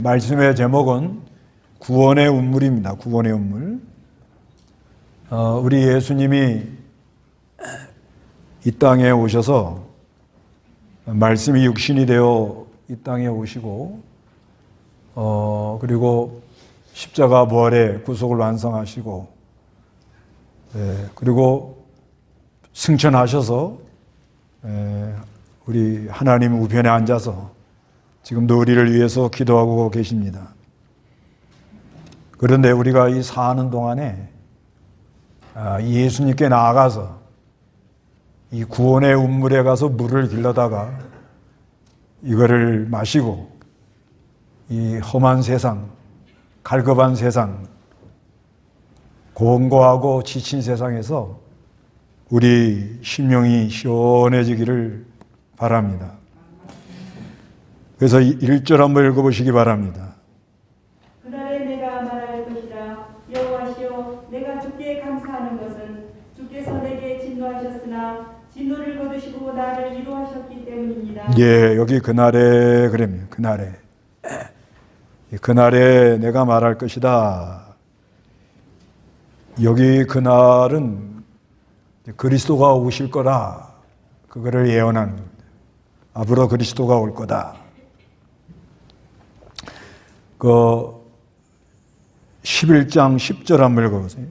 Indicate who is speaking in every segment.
Speaker 1: 말씀의 제목은 구원의 운물입니다. 구원의 운물. 우리 예수님이 이 땅에 오셔서 말씀이 육신이 되어 이 땅에 오시고 그리고 십자가 부활의 구속을 완성하시고 그리고 승천하셔서 우리 하나님 우편에 앉아서 지금도 우리를 위해서 기도하고 계십니다. 그런데 우리가 이 사는 동안에 예수님께 나아가서 이 구원의 운물에 가서 물을 길러다가 이거를 마시고 이 험한 세상, 갈급한 세상, 공고하고 지친 세상에서 우리 심령이 시원해지기를 바랍니다. 그래서 1절 한번 읽어보시기 바랍니다.
Speaker 2: 그날에 내가 말할 것이라. 여호와시여, 내가 주께 감사하는 것은 주께서 내게 진노하셨으나 진노를 거두시고 나를 위로하셨기 때문입니다.
Speaker 1: 예, 여기 그날에 그럽니다. 그날에. 그날에 내가 말할 것이다. 여기 그날은 그리스도가 오실 거라. 그거를 예언하는 겁니다. 앞으로 그리스도가 올 거다. 그 11장 10절 한번 읽어보세요.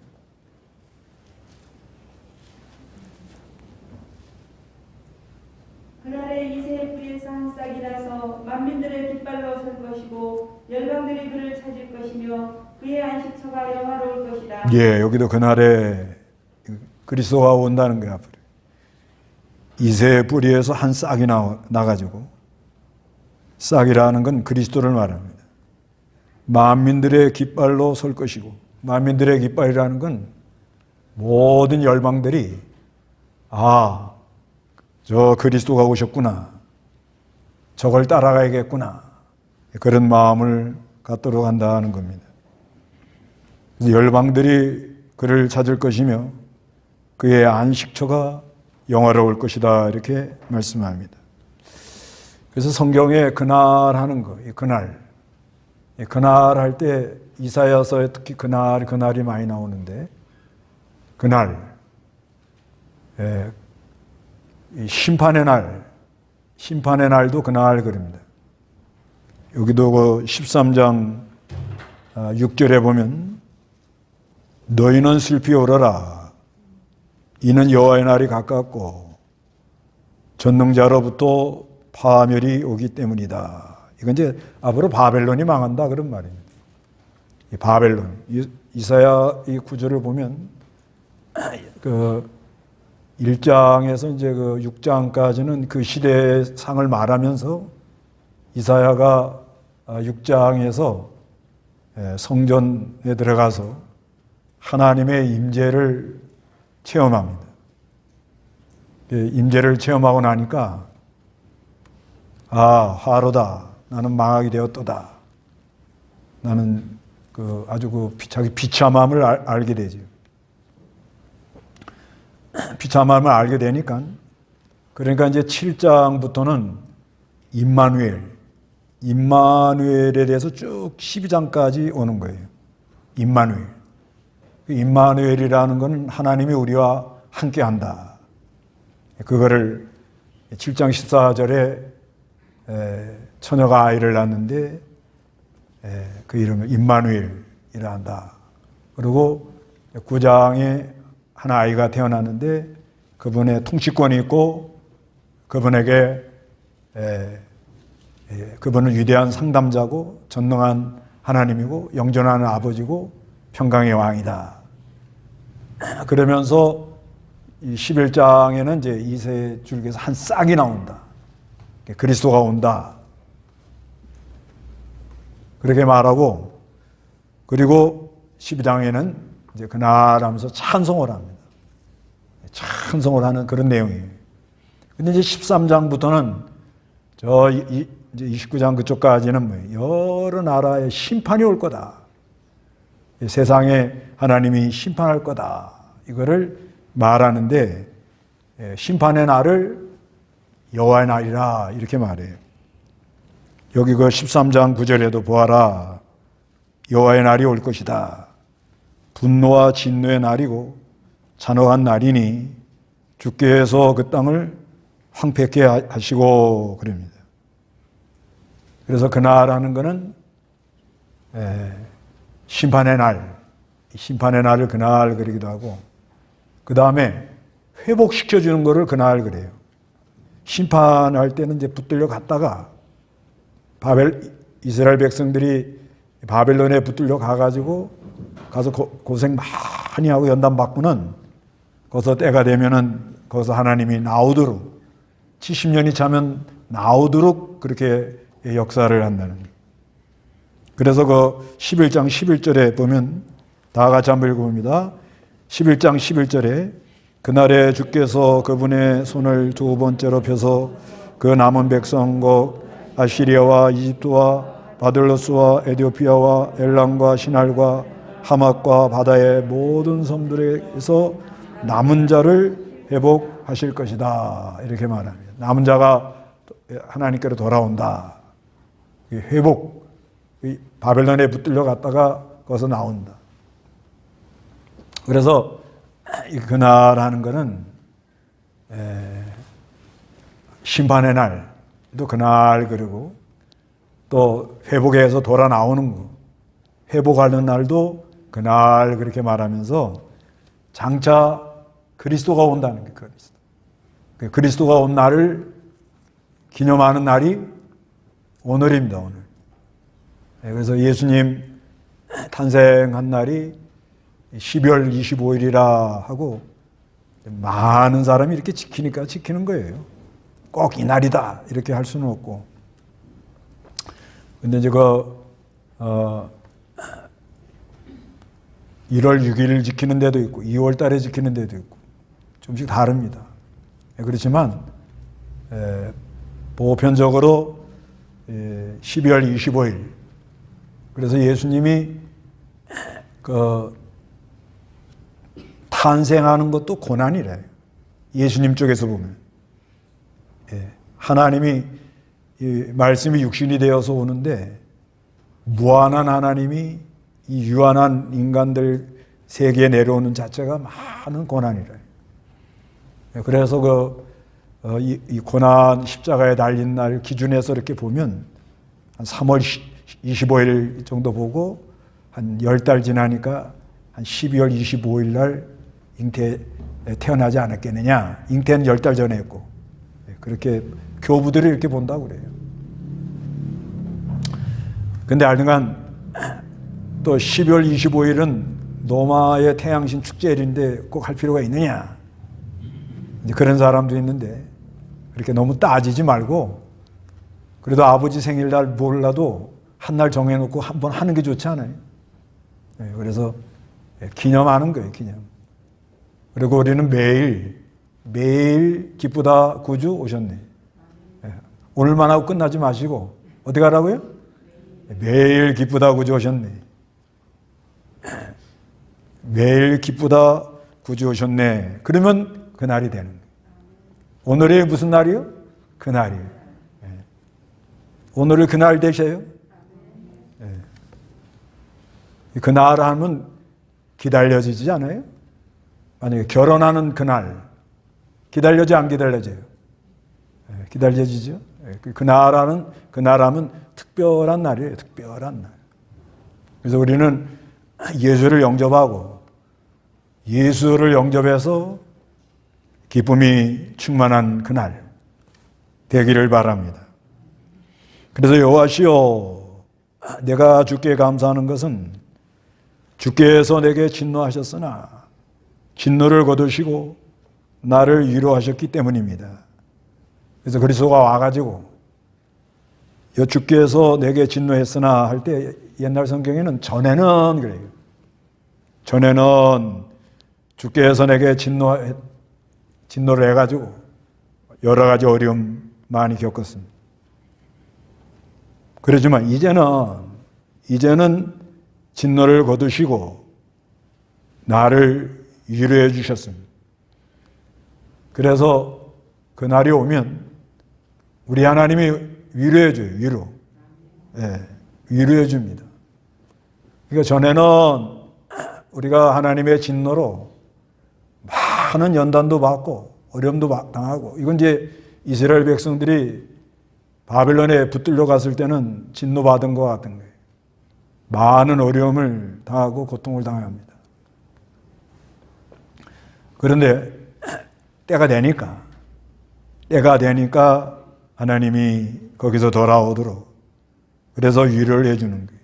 Speaker 2: 그날에 이새의 뿌리에서 한 싹이 나서 만민들의 깃발로 설 것이고 열방들이 그를 찾을 것이며 그의 안식처가 영화로울 것이다.
Speaker 1: 예, 여기도 그날에 그리스도가 온다는 거야. 이새의 뿌리에서 한 싹이 나가지고, 싹이라는 건 그리스도를 말합니다. 만민들의 깃발로 설 것이고, 만민들의 깃발이라는 건 모든 열방들이 저 그리스도가 오셨구나, 저걸 따라가야겠구나, 그런 마음을 갖도록 한다는 겁니다. 열방들이 그를 찾을 것이며 그의 안식처가 영화로울 것이다, 이렇게 말씀합니다. 그래서 성경에 그날 하는 거, 그날 할 때 이사야서에 특히 그날이 많이 나오는데, 그날, 심판의 날도 그날 그럽니다. 여기도 그 13장 6절에 보면 너희는 슬피 울어라. 이는 여호와의 날이 가깝고 전능자로부터 파멸이 오기 때문이다. 이건 이제 앞으로 바벨론이 망한다 그런 말입니다. 이 바벨론, 이사야 이 구절을 보면 그 1장에서 이제 그 6장까지는 그 시대의 상을 말하면서 이사야가 6장에서 성전에 들어가서 하나님의 임재를 체험합니다. 임재를 체험하고 나니까 화로다. 나는 망하게 되었도다. 나는 아주 자기 비참함을 알게 되죠. 비참함을 알게 되니까, 그러니까 이제 7장부터는 임마누엘에 대해서 쭉 12장까지 오는 거예요. 임마누엘이라는 건 하나님이 우리와 함께 한다. 그거를 7장 14절에 처녀가 아이를 낳는데 그 이름을 임마누엘이라 한다. 그리고 9장에 한 아이가 태어났는데 그분의 통치권이 있고 그분에게 그분은 위대한 상담자고 전능한 하나님이고 영존하는 아버지고 평강의 왕이다. 그러면서 이 11장에는 이제 이새 줄기에서 한 싹이 나온다. 그리스도가 온다. 그렇게 말하고, 그리고 12장에는 이제 그날 하면서 찬송을 합니다. 찬송을 하는 그런 내용이에요. 근데 이제 13장부터는 이제 29장 그쪽까지는 여러 나라의 심판이 올 거다. 세상에 하나님이 심판할 거다. 이거를 말하는데, 심판의 날을 여호와의 날이라 이렇게 말해요. 여기 그 13장 9절에도 보아라. 여호와의 날이 올 것이다. 분노와 진노의 날이고 잔혹한 날이니 주께서 그 땅을 황폐케 하시고 그럽니다. 그래서 그날하는 것은 심판의 날, 심판의 날을 그날 그리기도 하고, 그 다음에 회복시켜주는 것을 그날 그래요. 심판할 때는 이제 붙들려 갔다가 이스라엘 백성들이 바벨론에 붙들려 가가지고 가서 고생 많이 하고 연단 받고는 거기서 때가 되면은 거기서 하나님이 나오도록 70년이 차면 나오도록 그렇게 역사를 한다는 거예요. 그래서 그 11장 11절에 보면 다 같이 한번 읽어봅니다. 11장 11절에 그날에 주께서 그분의 손을 두 번째로 펴서 그 남은 백성과 아시리아와 이집트와 바들로스와 에디오피아와 엘람과 시날과 하맛과 바다의 모든 섬들에서 남은 자를 회복하실 것이다. 이렇게 말합니다. 남은 자가 하나님께로 돌아온다. 회복, 바벨론에 붙들려 갔다가 거기서 나온다. 그래서 그날 하는 것은 심판의 날도 그날 그리고 또 회복해서 돌아 나오는 거, 회복하는 날도 그날 그렇게 말하면서 장차 그리스도가 온다는 게 그리스도가 온 날을 기념하는 날이 오늘입니다. 오늘. 그래서 예수님 탄생한 날이 12월 25일이라 하고 많은 사람이 이렇게 지키니까 지키는 거예요. 꼭 이 날이다 이렇게 할 수는 없고. 근데 이제 1월 6일 지키는 데도 있고 2월 달에 지키는 데도 있고 좀씩 다릅니다. 그렇지만 보편적으로 12월 25일, 그래서 예수님이 탄생하는 것도 고난이래요. 예수님 쪽에서 보면. 하나님이 말씀이 육신이 되어서 오는데 무한한 하나님이 이 유한한 인간들 세계에 내려오는 자체가 많은 고난이래요. 그래서 이 고난 십자가에 달린 날 기준에서 이렇게 보면 한 3월 25일 정도 보고 한 10달 지나니까 한 12월 25일 날 잉태 태어나지 않았겠느냐. 잉태는 10달 전에 했고 그렇게 교부들이 이렇게 본다고 그래요. 근데 하여간 또 12월 25일은 로마의 태양신 축제일인데 꼭 할 필요가 있느냐. 그런 사람도 있는데 그렇게 너무 따지지 말고 그래도 아버지 생일날 몰라도 한 날 정해놓고 한번 하는 게 좋지 않아요? 그래서 기념하는 거예요, 기념. 그리고 우리는 매일 기쁘다 구주 오셨네. 오늘만 하고 끝나지 마시고 어디 가라고요? 매일 기쁘다 구주 오셨네. 매일 기쁘다 구주 오셨네. 그러면 그날이 되는 거예요. 오늘이 무슨 날이요? 그날이에요. 오늘을 그날 되셔요? 그날 하면 기다려지지 않아요? 만약에 결혼하는 그날 기다려지 안 기다려져요? 기다려지죠? 그날 하면 특별한 날이에요. 특별한 날. 그래서 우리는 예수를 영접하고 예수를 영접해서 기쁨이 충만한 그날 되기를 바랍니다. 그래서 여호와시여, 내가 주께 감사하는 것은 주께서 내게 진노하셨으나 진노를 거두시고 나를 위로하셨기 때문입니다. 그래서 그리스도가 와가지고 주께서 내게 진노했으나 할 때 옛날 성경에는 전에는 그래요. 전에는 주께서 내게 진노를 해가지고 여러 가지 어려움 많이 겪었습니다. 그렇지만 이제는 진노를 거두시고 나를 위로해 주셨습니다. 그래서 그 날이 오면 우리 하나님이 위로해 줘요. 위로. 위로해 줍니다. 그러니까 전에는 우리가 하나님의 진노로 많은 연단도 받고 어려움도 당하고, 이건 이제 이스라엘 백성들이 바벨론에 붙들려 갔을 때는 진노받은 것 같은 거예요. 많은 어려움을 당하고 고통을 당합니다. 그런데 때가 되니까 하나님이 거기서 돌아오도록, 그래서 위로를 해주는 거예요.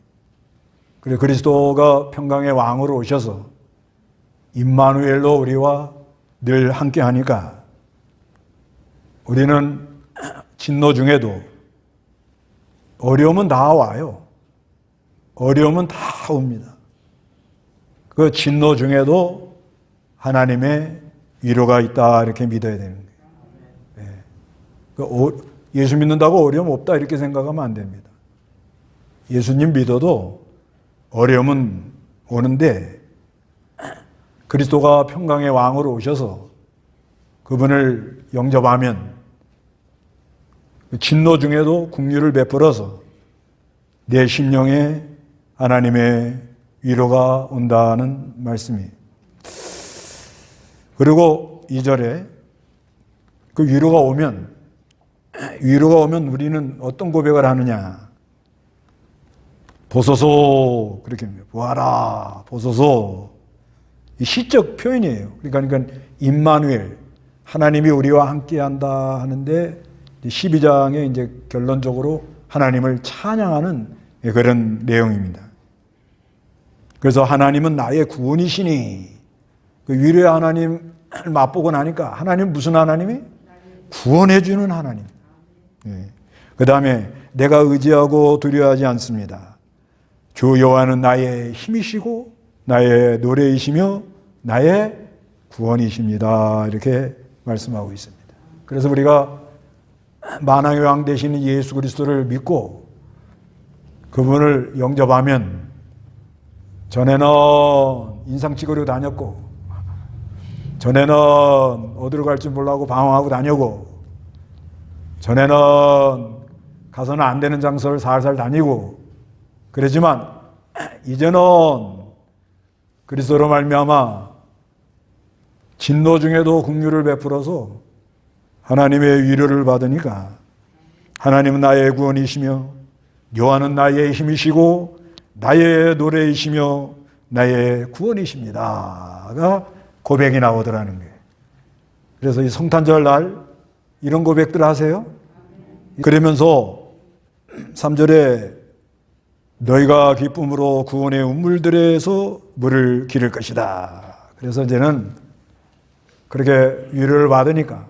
Speaker 1: 그리고 그리스도가 평강의 왕으로 오셔서 임마누엘로 우리와 늘 함께 하니까 우리는 진노 중에도, 어려움은 다 와요. 어려움은 다 옵니다. 그 진노 중에도 하나님의 위로가 있다, 이렇게 믿어야 되는 거예요. 예수 믿는다고 어려움 없다 이렇게 생각하면 안 됩니다. 예수님 믿어도 어려움은 오는데, 그리스도가 평강의 왕으로 오셔서 그분을 영접하면 진노 중에도 긍휼을 베풀어서 내 심령에 하나님의 위로가 온다는 말씀이에요. 그리고 2절에 그 위로가 오면 우리는 어떤 고백을 하느냐. 보소서, 그렇게 합니다. 보아라, 보소서. 이 시적 표현이에요. 그러니까 임마누엘, 하나님이 우리와 함께한다 하는데, 12장에 이제 결론적으로 하나님을 찬양하는 그런 내용입니다. 그래서 하나님은 나의 구원이시니, 그 위로의 하나님을 맛보고 나니까, 하나님은 무슨 하나님이? 구원해주는 하나님. 그 다음에 내가 의지하고 두려워하지 않습니다. 주 여호와는 나의 힘이시고 나의 노래이시며 나의 구원이십니다. 이렇게 말씀하고 있습니다. 그래서 우리가 만왕의 왕 되시는 예수 그리스도를 믿고 그분을 영접하면, 전에는 인상 찍으려 다녔고, 전에는 어디로 갈지 몰라고 방황하고 다니고, 전에는 가서는 안 되는 장소를 살살 다니고 그러지만, 이제는 그리스도로 말미암아 진노 중에도 긍휼을 베풀어서 하나님의 위로를 받으니까, 하나님은 나의 구원이시며 여호와는 나의 힘이시고 나의 노래이시며 나의 구원이십니다가 고백이 나오더라는 거예요. 그래서 이 성탄절 날 이런 고백들 하세요. 그러면서 3절에 너희가 기쁨으로 구원의 운물들에서 물을 기를 것이다. 그래서 이제는 그렇게 위로를 받으니까,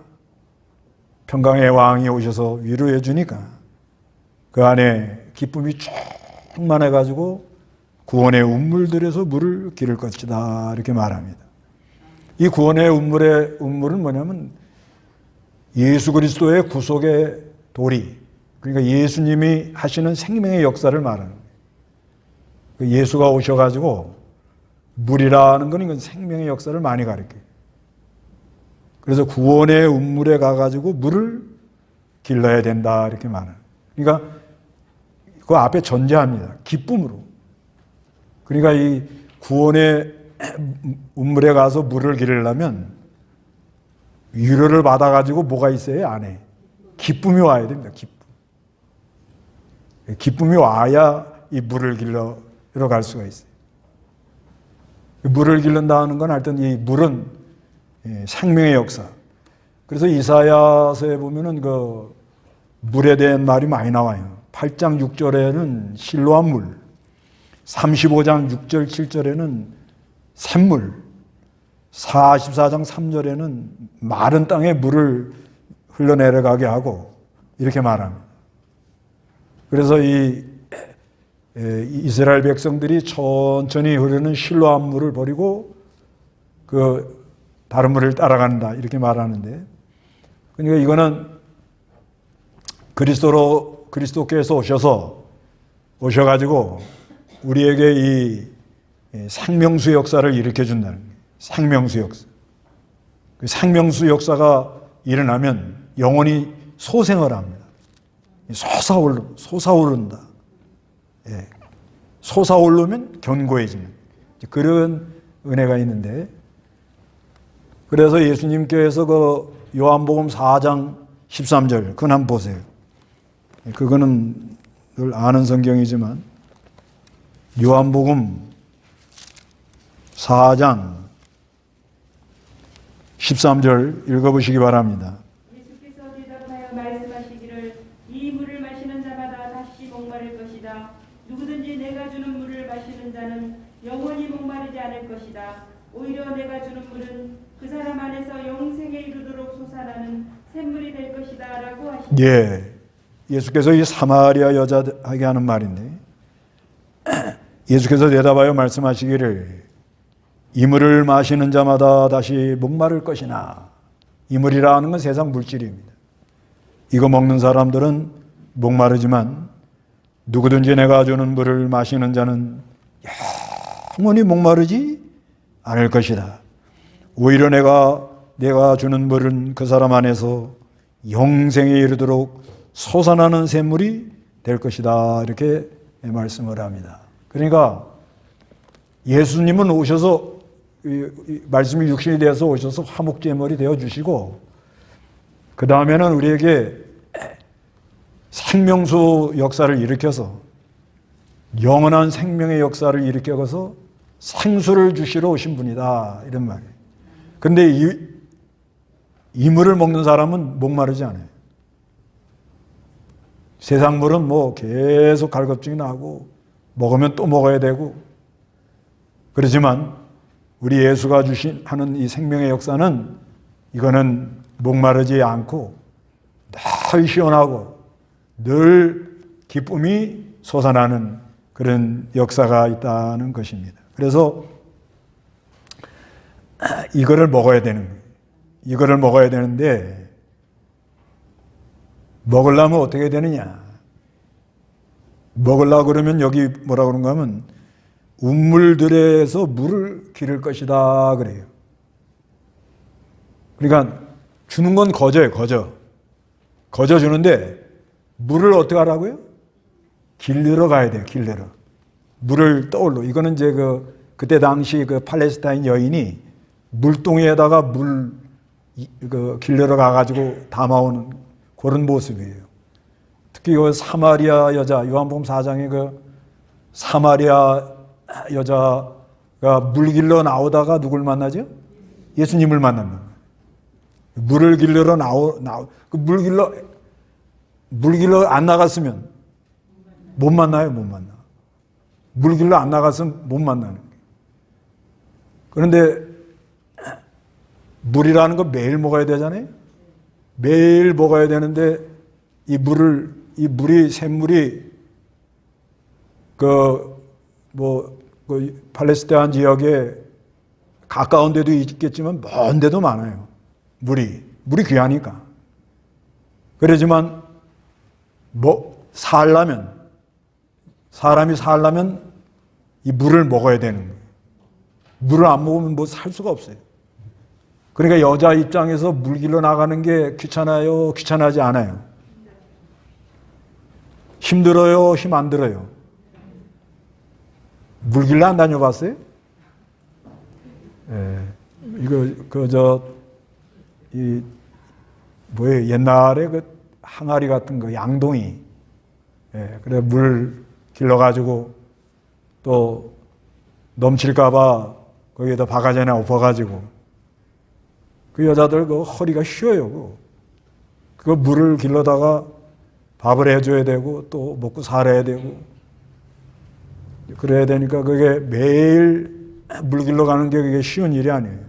Speaker 1: 평강의 왕이 오셔서 위로해 주니까 그 안에 기쁨이 충만해가지고 구원의 운물들에서 물을 기를 것이다, 이렇게 말합니다. 이 구원의 운물은 뭐냐면 예수 그리스도의 구속의 도리, 그러니까 예수님이 하시는 생명의 역사를 말하는 거예요. 예수가 오셔가지고, 물이라는 건 이건 생명의 역사를 많이 가리켜요. 그래서 구원의 운물에 가가지고 물을 길러야 된다, 이렇게 말하는. 그러니까 그 앞에 전제합니다. 기쁨으로. 그러니까 이 구원의 운물에 가서 물을 기르려면 위로를 받아가지고 뭐가 있어요? 안에 기쁨이 와야 됩니다. 기쁨이 와야 이 물을 길러 갈 수가 있어요. 물을 길른다는 건 하여튼 이 물은 생명의 역사. 그래서 이사야서에 보면은 그 물에 대한 말이 많이 나와요. 8장 6절에는 실로암 물, 35장 6절 7절에는 샘물, 44장 3절에는 마른 땅에 물을 흘러내려가게 하고, 이렇게 말합니다. 그래서 이 이스라엘 백성들이 천천히 흐르는 실로암 물을 버리고 그 다른 물을 따라간다, 이렇게 말하는데, 그러니까 이거는 그리스도께서 오셔가지고 우리에게 이 생명수 역사를 일으켜준다는 거예요. 생명수 역사. 그 생명수 역사가 일어나면 영혼이 소생을 합니다. 솟아오른다. 솟아오르면 견고해지는 그런 은혜가 있는데, 그래서 예수님께서 그 요한복음 4장 13절 그건 한번 보세요. 그거는 늘 아는 성경이지만 요한복음 4장 13절 읽어보시기 바랍니다.
Speaker 2: 예수께서 대답하여 말씀하시기를 이 물을 마시는 자마다 다시 목마를 것이다. 누구든지 내가 주는 물을 마시는 자는 영원히 목마르지 않을 것이다. 오히려 내가 주는 물은 그 사람 안에서 영생에 이르도록 솟아나는 샘물이 될 것이다 라고 하십니다.
Speaker 1: 예, 예수께서 이 사마리아 여자에게 하는 말인데, 예수께서 대답하여 말씀하시기를 이 물을 마시는 자마다 다시 목마를 것이나, 이 물이라는 건 세상 물질입니다. 이거 먹는 사람들은 목마르지만 누구든지 내가 주는 물을 마시는 자는 영원히 목마르지 않을 것이다. 오히려 내가 주는 물은 그 사람 안에서 영생에 이르도록 솟아나는 샘물이 될 것이다. 이렇게 말씀을 합니다. 그러니까 예수님은 오셔서 말씀이 육신이 되어서 오셔서 화목제물이 되어주시고, 그 다음에는 우리에게 생명수 역사를 일으켜서 영원한 생명의 역사를 일으켜서 생수를 주시러 오신 분이다, 이런 말이에요. 그런데 이 물을 먹는 사람은 목마르지 않아요. 세상 물은 뭐 계속 갈급증이 나고 먹으면 또 먹어야 되고, 그렇지만 우리 예수가 하는 이 생명의 역사는, 이거는 목마르지 않고 늘 시원하고 늘 기쁨이 솟아나는 그런 역사가 있다는 것입니다. 그래서 이거를 먹어야 되는 거예요. 이거를 먹어야 되는데, 먹으려면 어떻게 되느냐? 먹으려고 그러면 여기 뭐라고 그런가 하면 운물들에서 물을 기를 것이다 그래요. 그러니까 주는 건 거저예요, 거저. 거저 주는데 물을 어떻게 하라고요? 길르러 가야 돼요, 길르러. 물을 떠올로. 이거는 이제 그때 당시 그 팔레스타인 여인이 물동에다가 길르러 가가지고 담아오는 그런 모습이에요. 특히 그 사마리아 여자, 요한복음 4장에 그 사마리아 여자가 물 길러 나오다가 누굴 만나죠? 예수님을 만납니다. 물을 길러러 물 길러 안 나갔으면 못 만나요, 못 만나. 물 길러 안 나갔으면 못 만나는 거예요. 그런데 물이라는 거 매일 먹어야 되잖아요. 매일 먹어야 되는데 샘물이 팔레스타인 지역에 가까운 데도 있겠지만 먼 데도 많아요. 물이 귀하니까. 그러지만 사람이 살려면 이 물을 먹어야 되는 거예요. 물을 안 먹으면 살 수가 없어요. 그러니까 여자 입장에서 물 길러 나가는 게 귀찮아요? 귀찮아하지 않아요? 힘들어요? 힘 안 들어요? 물 길러 안 다녀봤어요? 옛날에 그 항아리 같은 거, 양동이. 그래, 물 길러가지고 또 넘칠까봐 거기에다 바가지 하나 엎어가지고 그 여자들 그 허리가 휘어요. 그 물을 길러다가 밥을 해줘야 되고 또 먹고 살아야 되고 그래야 되니까 그게 매일 물 길러 가는 게 그게 쉬운 일이 아니에요.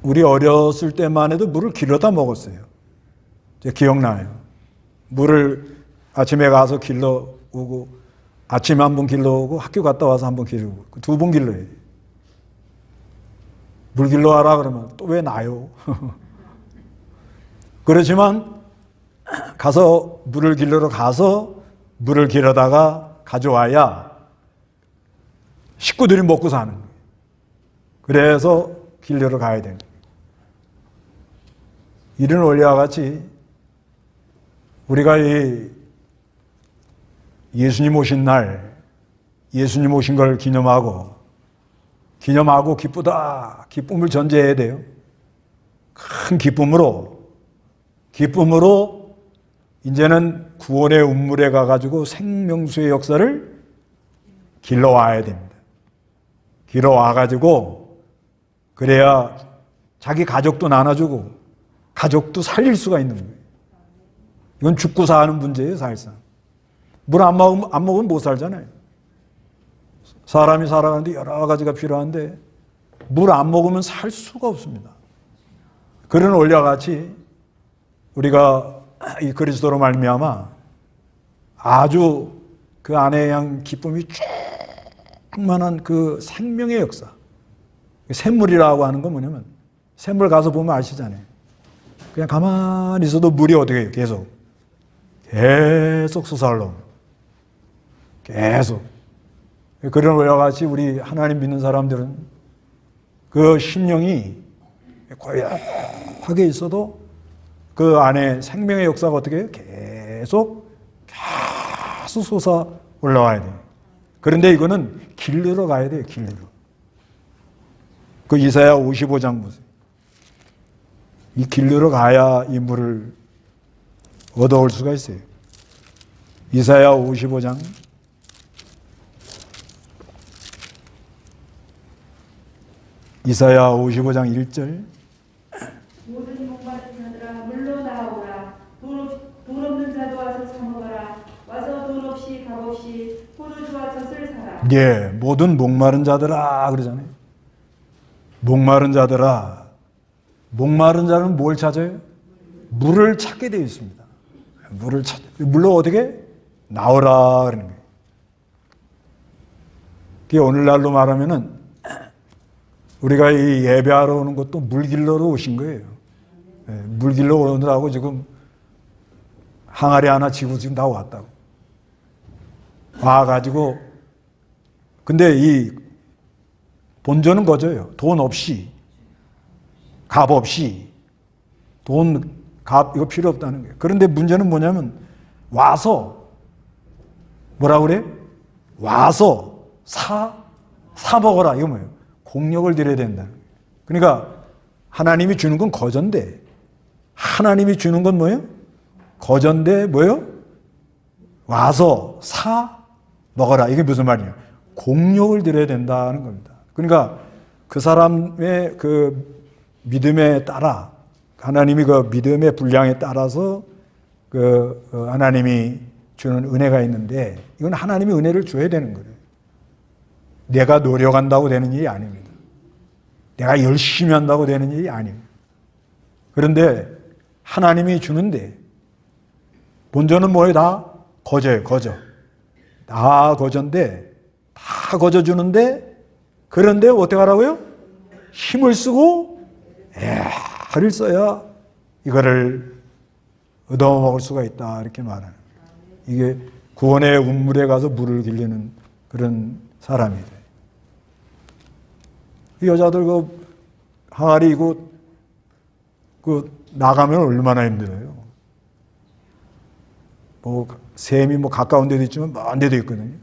Speaker 1: 우리 어렸을 때만 해도 물을 길러다 먹었어요. 기억나요. 물을 아침에 가서 길러 오고 아침에 한 번 길러 오고 학교 갔다 와서 한 번 길르고 2번 길러요. 물 길러 와라 그러면 또 왜 나요? 그렇지만 물을 길러러 가서 물을 길러다가 가져와야 식구들이 먹고 사는 거예요. 그래서 길러러 가야 되는 거예요. 이런 원리와 같이 우리가 예수님 오신 날, 예수님 오신 걸 기념하고 기쁘다. 기쁨을 전제해야 돼요. 큰 기쁨으로 이제는 구원의 운물에 가가지고 생명수의 역사를 길러와야 됩니다. 길러와가지고 그래야 자기 가족도 나눠주고 가족도 살릴 수가 있는 거예요. 이건 죽고 사는 문제예요, 사실상. 물 안 먹으면 못 살잖아요. 사람이 살아가는데 여러 가지가 필요한데 물 안 먹으면 살 수가 없습니다. 그런 원리와 같이 우리가 이 그리스도로 말미암아 아주 그 안에 양 기쁨이 충만한 그 생명의 역사. 샘물이라고 하는 건 뭐냐면 샘물 가서 보면 아시잖아요. 그냥 가만히 있어도 물이 어떻게 해요? 계속 솟아올라옵니다. 계속. 그런 원리와 같이 우리 하나님 믿는 사람들은 그 심령이 고요하게 있어도 그 안에 생명의 역사가 어떻게 해요? 계속 솟아 올라와야 돼요. 그런데 이거는 길르러 가야 돼요. 길르러. 그 이사야 55장 보세요. 이 길르러 가야 이 물을 얻어올 수가 있어요. 이사야 55장 1절
Speaker 2: 모든 목마른 자들아 물로 나오라. 돈 없는 자도 와서 사 먹어라. 와서 돈 없이 값 없이 포도주와 젖을 사라.
Speaker 1: 예, 모든 목마른 자들아 그러잖아요. 목마른 자들아. 목마른 자는 뭘 찾아요? 물을 찾게 되어 있습니다. 물로 어떻게? 나오라 그러는 거예요. 그게 오늘날로 말하면은 우리가 이 예배하러 오는 것도 물 길러러 오신 거예요. 예, 물 길러 오느라고 지금 항아리 하나 지고 지금 다 왔다고. 와가지고 근데 이 본전은 거저요. 돈 없이 값 없이 값 이거 필요 없다는 거예요. 그런데 문제는 뭐냐면 와서 뭐라고 그래? 와서 사 먹어라. 이거 뭐예요? 공력을 들여야 된다. 그러니까 하나님이 주는 건 거저인데 하나님이 주는 건 뭐예요? 거저인데 뭐예요? 와서 사 먹어라. 이게 무슨 말이에요? 공력을 들여야 된다는 겁니다. 그러니까 그 사람의 그 믿음에 따라 하나님이 그 믿음의 분량에 따라서 그 하나님이 주는 은혜가 있는데 이건 하나님이 은혜를 줘야 되는 거예요. 내가 노력한다고 되는 일이 아닙니다. 내가 열심히 한다고 되는 일이 아닙니다. 그런데 하나님이 주는데 본전은 뭐예요? 다 거저예요. 거저. 다 거저인데 다 거저 주는데 그런데 어떻게 하라고요? 힘을 쓰고 애를 써야 이거를 얻어먹을 수가 있다 이렇게 말하는 거예요. 이게 구원의 운물에 가서 물을 길리는 그런 사람이래. 이 여자들 그 항아리 그 나가면 얼마나 힘들어요. 뭐 샘이 뭐 가까운 데도 있지만 먼 데도 있거든요.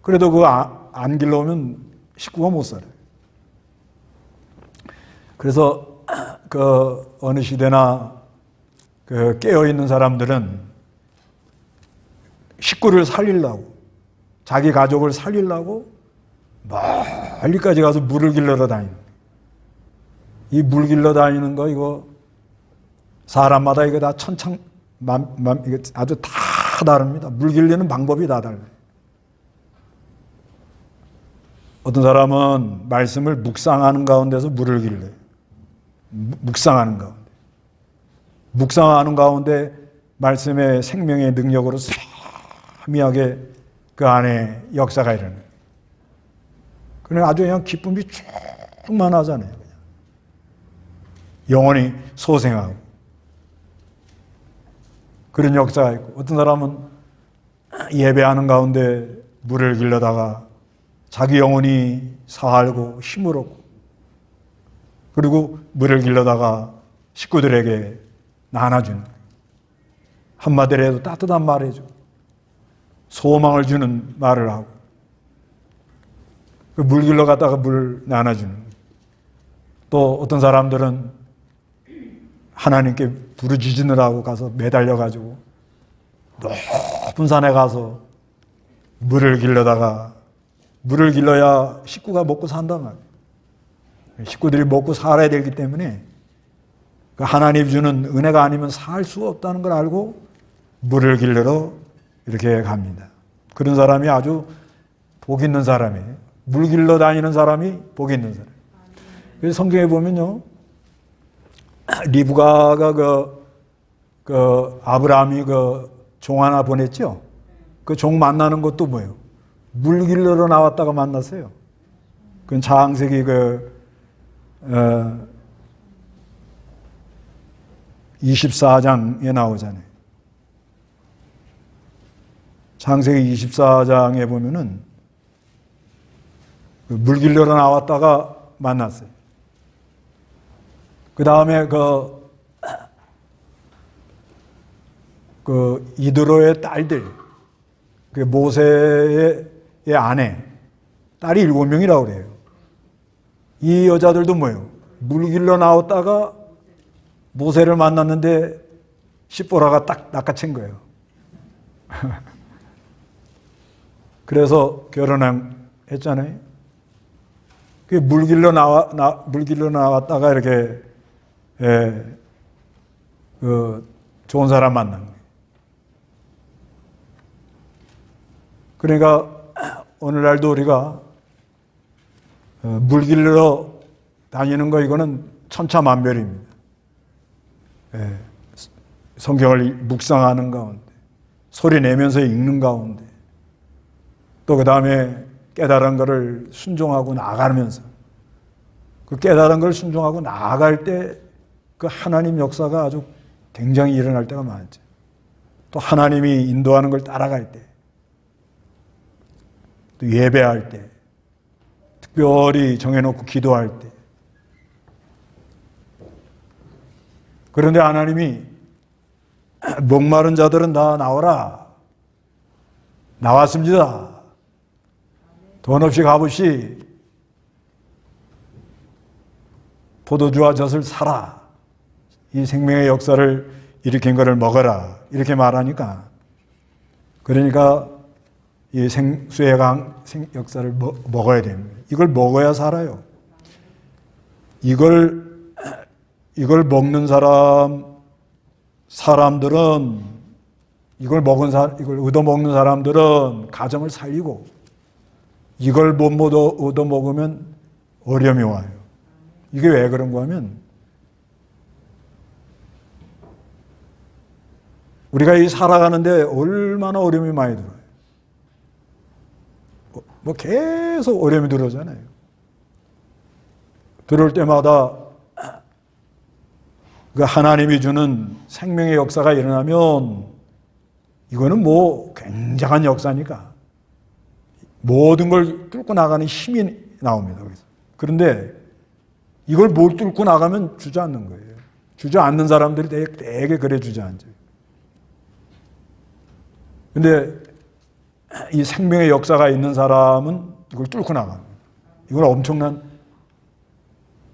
Speaker 1: 그래도 그 안 길러오면 식구가 못 살아요. 그래서 그 어느 시대나 그 깨어 있는 사람들은 식구를 살리려고 자기 가족을 살리려고 멀리까지 가서 물을 길러러 다니는 거예요. 이 물 길러 다니는 거 이거 사람마다 이거 다 이거 아주 다 다릅니다. 물 길리는 방법이 다 달라요. 어떤 사람은 말씀을 묵상하는 가운데서 물을 길러요. 묵상하는 가운데. 묵상하는 가운데 말씀의 생명의 능력으로 세미하게 그 안에 역사가 일어나요. 그냥 아주 그냥 기쁨이 충만하잖아요. 그냥. 영혼이 소생하고. 그런 역사가 있고, 어떤 사람은 예배하는 가운데 물을 길러다가 자기 영혼이 살고 힘을 얻고, 그리고 물을 길러다가 식구들에게 나눠주는, 한마디로 해도 따뜻한 말 해주고, 소망을 주는 말을 하고 그 물길로 갔다가 물 나눠주는. 또 어떤 사람들은 하나님께 부르짖으느라고 가서 매달려가지고 높은 산에 가서 물을 길러다가 물을 길러야 식구가 먹고 산단 말이에요. 식구들이 먹고 살아야 되기 때문에 그 하나님 주는 은혜가 아니면 살 수 없다는 걸 알고 물을 길러러 이렇게 갑니다. 그런 사람이 아주 복 있는 사람이에요. 물 길러 다니는 사람이 복 있는 사람. 그래서 성경에 보면요, 리브가가 그 아브라함이 그 종 하나 보냈죠. 그 종 만나는 것도 뭐예요? 물 길러러 나왔다가 만났어요. 그건 창세기 24장에 나오잖아요. 창세기 24장에 보면은 물 길러러 나왔다가 만났어요. 그 다음에 그 이드로의 딸들, 그 모세의 아내, 딸이 7명이라고 그래요. 이 여자들도 뭐예요? 물 길러 나왔다가 모세를 만났는데 십보라가 딱 낚아챈 거예요. 그래서 결혼했잖아요. 물 길러 나왔다가 이렇게 좋은 사람 만난 거예요. 그러니까 오늘날도 우리가 물 길러 다니는 거 이거는 천차만별입니다. 성경을 묵상하는 가운데, 소리 내면서 읽는 가운데, 또 그 다음에 깨달은 것을 순종하고 나아가면서, 그 깨달은 걸 순종하고 나아갈 때 그 하나님 역사가 아주 굉장히 일어날 때가 많죠. 또 하나님이 인도하는 걸 따라갈 때, 또 예배할 때, 특별히 정해놓고 기도할 때. 그런데 하나님이 목마른 자들은 다 나오라. 나왔습니다. 돈 없이 값없이 포도주와 젖을 사라. 이 생명의 역사를 일으킨 것을 먹어라. 이렇게 말하니까, 그러니까 이 생수의 역사를 먹어야 됩니다. 이걸 먹어야 살아요. 이걸 먹는 사람들은, 이걸 얻어먹는 사람들은 가정을 살리고, 이걸 못 얻어먹으면 어려움이 와요. 이게 왜 그런가 하면, 우리가 이 살아가는데 얼마나 어려움이 많이 들어요. 뭐 계속 어려움이 들어오잖아요. 들어올 때마다 그 하나님이 주는 생명의 역사가 일어나면 이거는 뭐 굉장한 역사니까 모든 걸 뚫고 나가는 힘이 나옵니다. 그런데 이걸 못 뚫고 나가면 주저앉는 거예요. 주저앉는 사람들이 되게 그래 주저앉아요. 근데 이 생명의 역사가 있는 사람은 이걸 뚫고 나갑니다. 이건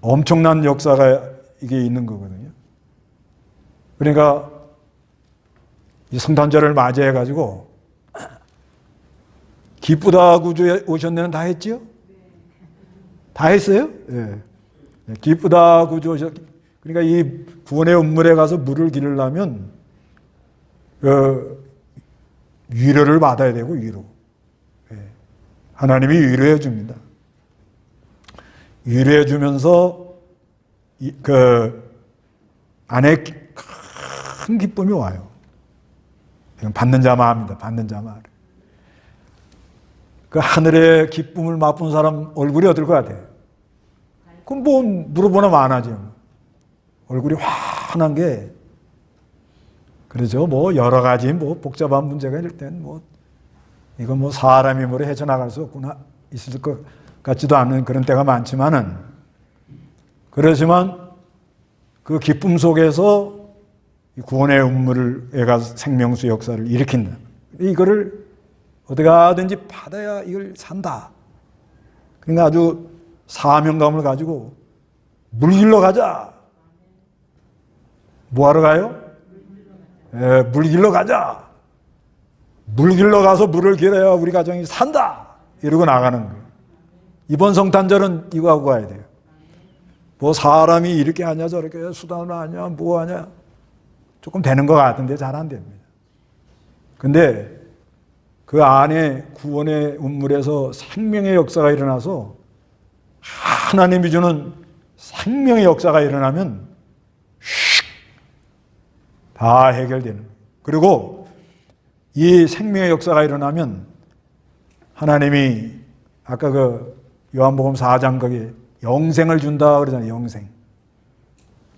Speaker 1: 엄청난 역사가 이게 있는 거거든요. 그러니까 이 성탄절을 맞이해가지고 기쁘다 구주에 오셨네는 다 했지요? 다 했어요? 예. 기쁘다 구주 오셨. 그러니까 이 구원의 운물에 가서 물을 기르려면 위로를 받아야 되고 위로. 예. 하나님이 위로해 줍니다. 위로해 주면서 그 안에 큰 기쁨이 와요. 이건 받는 자만 합니다. 받는 자만. 그 하늘의 기쁨을 맛본 사람 얼굴이 어떨 것 같아요? 그럼 뭐 물어보나 많아죠. 얼굴이 환한 게, 그러죠. 뭐 여러 가지 뭐 복잡한 문제가 있을 땐 뭐 이거 뭐 사람이 뭐래 헤쳐나갈 수 없구나 있을 것 같지도 않은 그런 때가 많지만은, 그렇지만 그 기쁨 속에서 구원의 운물을 애가 생명수 역사를 일으킨다. 이거를 어떻게 하든지 받아야 이걸 산다. 그러니까 아주 사명감을 가지고 물 길러 가자. 뭐 하러 가요? 물 길러 가자. 물 길러 가서 물을 길어야 우리 가정이 산다. 이러고 나가는 거예요. 이번 성탄절은 이거 하고 가야 돼요. 뭐 사람이 이렇게 하냐 저렇게 수단을 하냐 뭐 하냐 조금 되는 것 같은데 잘 안 됩니다. 근데 그 안에 구원의 운물에서 생명의 역사가 일어나서 하나님이 주는 생명의 역사가 일어나면 다 해결되는 거예요. 그리고 이 생명의 역사가 일어나면 하나님이 아까 그 요한복음 4장 거기에 영생을 준다 그러잖아요.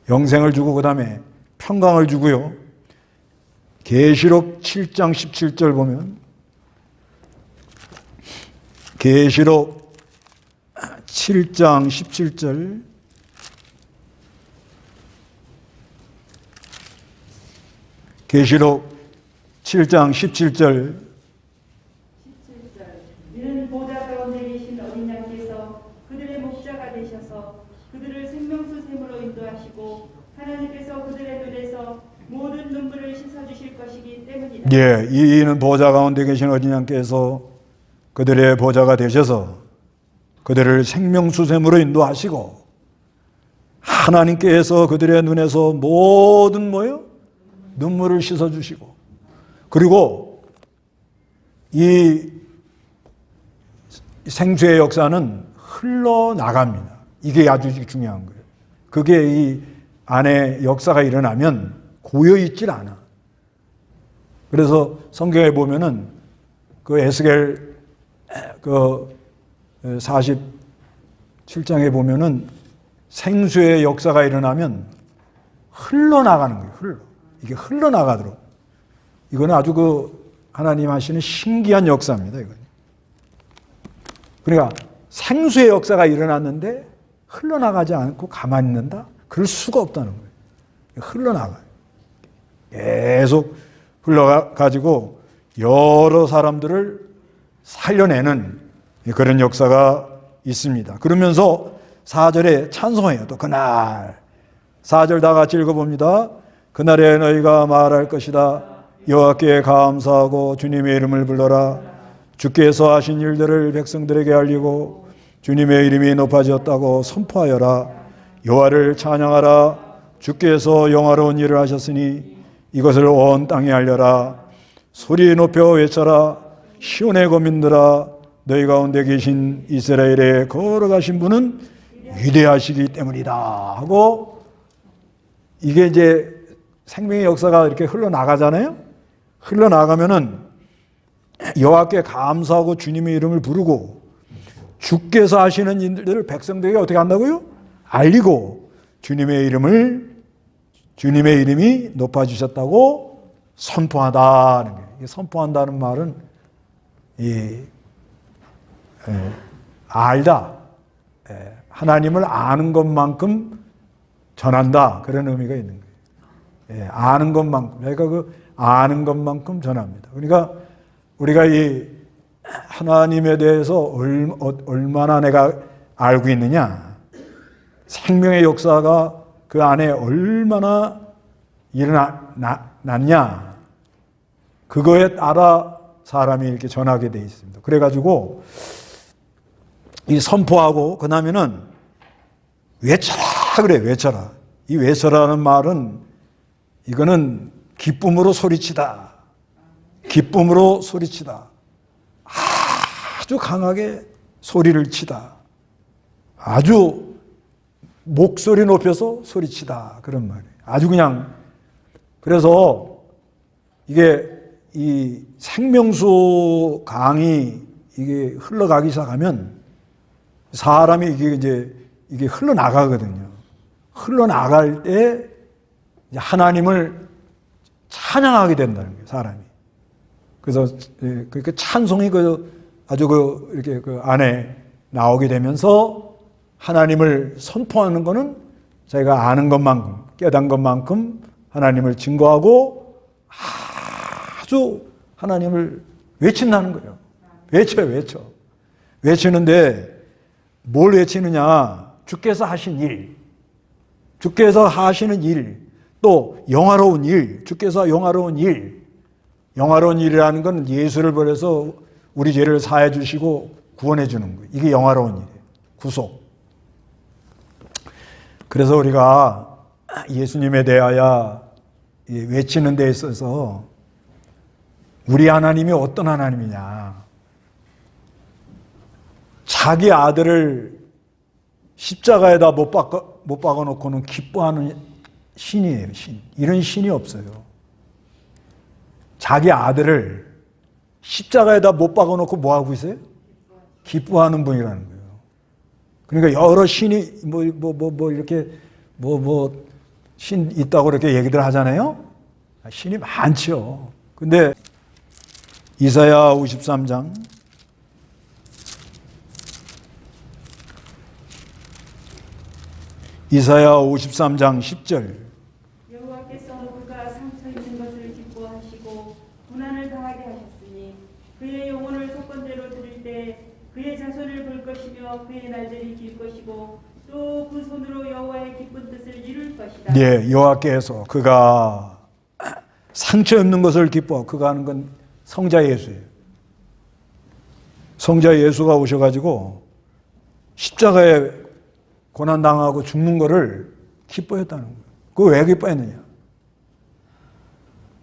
Speaker 1: 영생을 주고 그 다음에 평강을 주고요. 계시록 7장 17절 보면 계시록 7장 17절 계시록 7장 17절
Speaker 2: 이는 보좌 가운데 계신 어린 양께서 그들의 목자가 되셔서 그들을 생명수 샘으로 인도하시고 하나님께서 그들의 눈에서 모든 눈물을 씻어주실 것이기 때문이다.
Speaker 1: 예, 이는 보좌 가운데 계신 어린 양께서 그들의 보좌가 되셔서 그들을 생명수 샘으로 인도하시고 하나님께서 그들의 눈에서 모든 뭐요? 눈물을 씻어주시고 그리고 이 생수의 역사는 흘러나갑니다. 이게 아주 중요한 거예요. 그게 이 안에 역사가 일어나면 고여있질 않아. 그래서 성경에 보면은 그 에스겔 그 47장에 보면은 생수의 역사가 일어나면 흘러나가는 거예요. 이게 흘러나가도록. 이거는 아주 그 하나님 하시는 신기한 역사입니다. 이건. 그러니까 생수의 역사가 일어났는데 흘러나가지 않고 가만히 있는다? 그럴 수가 없다는 거예요. 흘러나가요. 계속 흘러가지고 여러 사람들을 살려내는 그런 역사가 있습니다. 그러면서 4절에 찬송해요. 또 그날 4절 다 같이 읽어봅니다. 그날에 너희가 말할 것이다. 여호와께 감사하고 주님의 이름을 불러라. 주께서 하신 일들을 백성들에게 알리고 주님의 이름이 높아졌다고 선포하여라. 여호와를 찬양하라. 주께서 영화로운 일을 하셨으니 이것을 온 땅에 알려라. 소리 높여 외쳐라. 시온의 거민들아 너희 가운데 계신 이스라엘에 걸어가신 분은 위대하시기 때문이다 하고 이게 이제 생명의 역사가 이렇게 흘러나가잖아요. 흘러나가면은 여호와께 감사하고 주님의 이름을 부르고 주께서 하시는 일들을 백성들에게 어떻게 한다고요? 알리고 주님의 이름이 높아지셨다고 선포하다는 거예요. 선포한다는 말은 알다. 하나님을 아는 것만큼 전한다. 그런 의미가 있는 거예요. 아는 것만큼. 그러니까 그 아는 것만큼 전합니다. 그러니까 우리가 이 하나님에 대해서 얼마나 내가 알고 있느냐. 생명의 역사가 그 안에 얼마나 일어났냐. 그거에 따라 사람이 이렇게 전하게 돼 있습니다. 그래가지고 이 선포하고 그 다음에는 외쳐라 그래. 외쳐라. 이 외쳐라는 말은 이거는 기쁨으로 소리치다. 기쁨으로 소리치다. 아주 강하게 소리를 치다. 아주 목소리 높여서 소리치다. 그런 말이에요. 아주 그냥. 그래서 이게 이 생명수 강이 이게 흘러가기 시작하면 사람이 이게 흘러나가거든요. 흘러나갈 때 하나님을 찬양하게 된다는 거예요, 사람이. 그래서 그 찬송이 아주 이렇게 그 안에 나오게 되면서 하나님을 선포하는 것은 자기가 아는 것만큼, 깨닫는 것만큼 하나님을 증거하고 아주 하나님을 외친다는 거예요. 외쳐. 외치는데 뭘 외치느냐? 주께서 하신 일, 주께서 하시는 일, 또 영화로운 일, 주께서 영화로운 일. 영화로운 일이라는 건 예수를 보내서 우리 죄를 사해 주시고 구원해 주는 거예요. 이게 영화로운 일이에요. 구속. 그래서 우리가 예수님에 대하여 외치는 데 있어서 우리 하나님이 어떤 하나님이냐. 자기 아들을 십자가에다 못 박아 놓고는 기뻐하는 신이에요. 신. 이런 신이 없어요. 자기 아들을 십자가에다 못 박아 놓고 뭐 하고 있어요? 기뻐하는 분이라는 거예요. 그러니까 여러 신이 이렇게 신 있다고 이렇게 얘기들 하잖아요. 신이 많죠. 근데 이사야 53장 이사야 53장 10절
Speaker 2: 여호와께서 그가 상처 입는 것을 기뻐하시고 고난을 당하게 하셨으니 그의 영혼을 속건대로 드릴 때 그의 자손을 볼 것이며 그의 날들이 길 것이고 또 그 손으로 여호와의 기쁜 뜻을 이룰 것이다.
Speaker 1: 예, 여호와께서 그가 상처 입는 것을 기뻐. 그가 하는 건 성자 예수예요. 성자 예수가 오셔가지고 십자가에 고난당하고 죽는 거를 기뻐했다는 거예요. 그거 왜 기뻐했느냐?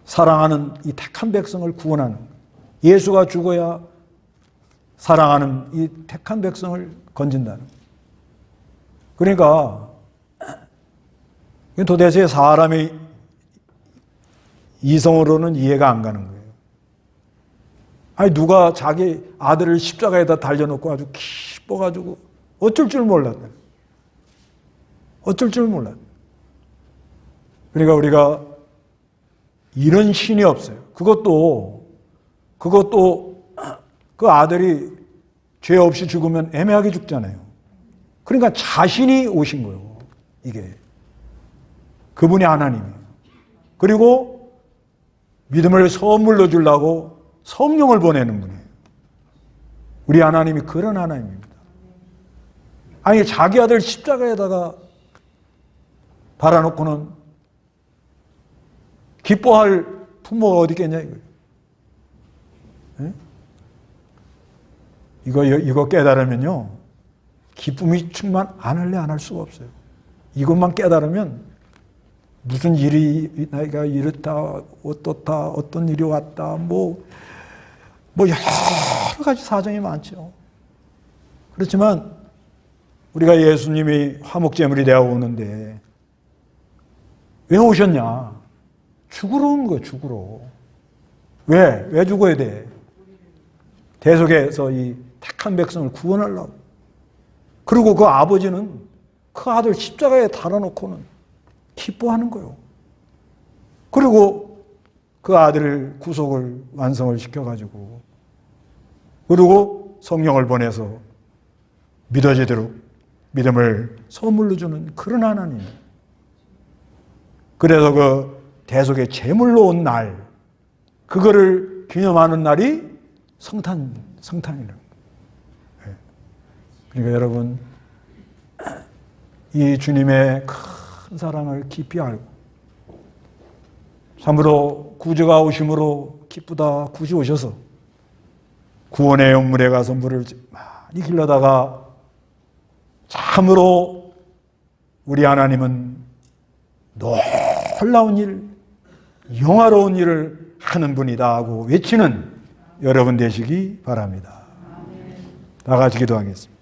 Speaker 1: 사랑하는 이 택한 백성을 구원하는 거예요. 예수가 죽어야 사랑하는 이 택한 백성을 건진다는 거예요. 그러니까 도대체 사람의 이성으로는 이해가 안 가는 거예요. 아니 누가 자기 아들을 십자가에다 달려놓고 아주 기뻐가지고 어쩔 줄 몰랐다. 어쩔 줄 몰랐다. 그러니까 우리가 이런 신이 없어요. 그것도 그 아들이 죄 없이 죽으면 애매하게 죽잖아요. 그러니까 자신이 오신 거예요. 이게 그분이 하나님이에요. 그리고 믿음을 선물로 주려고 성령을 보내는 분이에요. 우리 하나님이 그런 하나님입니다. 아니 자기 아들 십자가에다가 달아놓고는 기뻐할 부모가 어디 있겠냐 이거예요. 이거 깨달으면요 기쁨이 충만 안 할 수가 없어요. 이것만 깨달으면 무슨 일이 나이가 이렇다 어떻다 어떤 일이 왔다 뭐 여러 가지 사정이 많죠. 그렇지만 우리가 예수님이 화목제물이 되어 오는데 왜 오셨냐? 죽으러 온 거예요. 죽으러. 왜 죽어야 돼? 대속에서 이 택한 백성을 구원하려고. 그리고 그 아버지는 그 아들 십자가에 달아놓고는 기뻐하는 거예요. 그리고 그 아들을 구속을 완성을 시켜가지고 그리고 성령을 보내서 믿어지도록 믿음을 선물로 주는 그런 하나님. 그래서 그 대속의 제물로 온 날 그거를 기념하는 날이 성탄이라는 거예요. 그러니까 여러분 이 주님의 큰 사랑을 깊이 알고 참으로 구주가 오심으로 기쁘다. 구주 오셔서 구원의 영물에 가서 물을 많이 길러다가 참으로 우리 하나님은 놀라운 일, 영화로운 일을 하는 분이다 하고 외치는 여러분 되시기 바랍니다. 다 같이 기도하겠습니다.